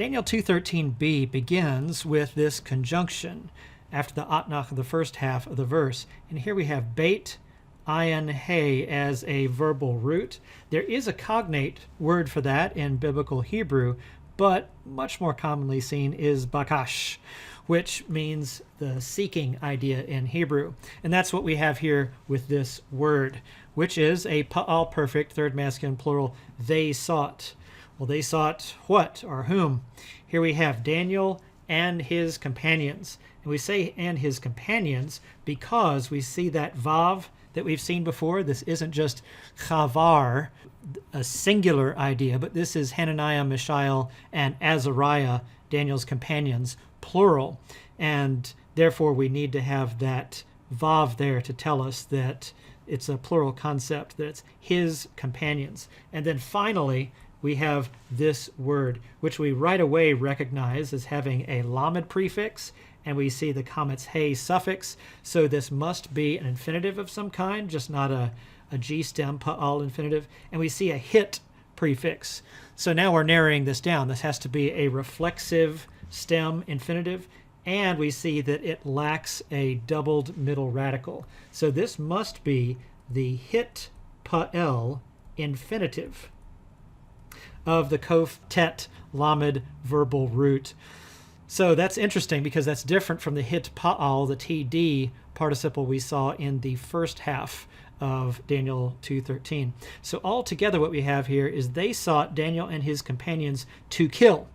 Daniel 2:13b begins with this conjunction after the atnach of the first half of the verse. And here we have beit ayin hey as a verbal root. There is a cognate word for that in biblical Hebrew, but much more commonly seen is bakash, which means the seeking idea in Hebrew. And that's what we have here with this word, which is a pa'al perfect, third masculine plural, they sought. Well, they sought what or whom? Here we have Daniel and his companions. And we say and his companions because we see that vav that we've seen before. This isn't just chavar, a singular idea, but this is Hananiah, Mishael, and Azariah, Daniel's companions, plural. And therefore we need to have that vav there to tell us that it's a plural concept, that it's his companions. And then finally, we have this word, which we right away recognize as having a lamed prefix, and we see the comet's hey suffix. So this must be an infinitive of some kind, just not a G stem pa'al infinitive. And we see a hit prefix. So now we're narrowing this down. This has to be a reflexive stem infinitive, and we see that it lacks a doubled middle radical. So this must be the hit pa'el infinitive of the kof tet lamed verbal root. So that's interesting because that's different from the hit pa'al, the TD participle we saw in the first half of Daniel 2:13. So altogether what we have here is they sought Daniel and his companions to kill.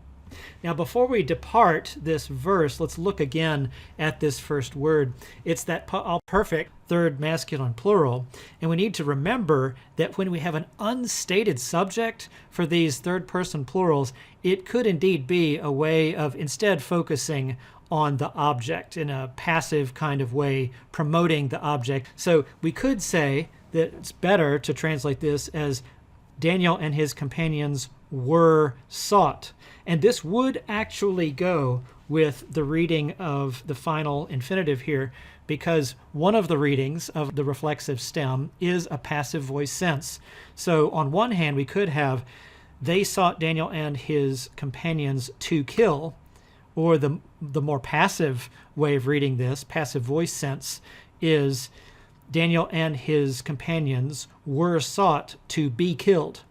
Now before we depart this verse, let's look again at this first word. It's that pa'al perfect, third masculine plural, and we need to remember that when we have an unstated subject for these third person plurals, it could indeed be a way of instead focusing on the object in a passive kind of way, promoting the object. So we could say that it's better to translate this as Daniel and his companions were sought. And this would actually go with the reading of the final infinitive here, because one of the readings of the reflexive stem is a passive voice sense. So on one hand, we could have they sought Daniel and his companions to kill, or the more passive way of reading this, passive voice sense, is Daniel and his companions were sought to be killed.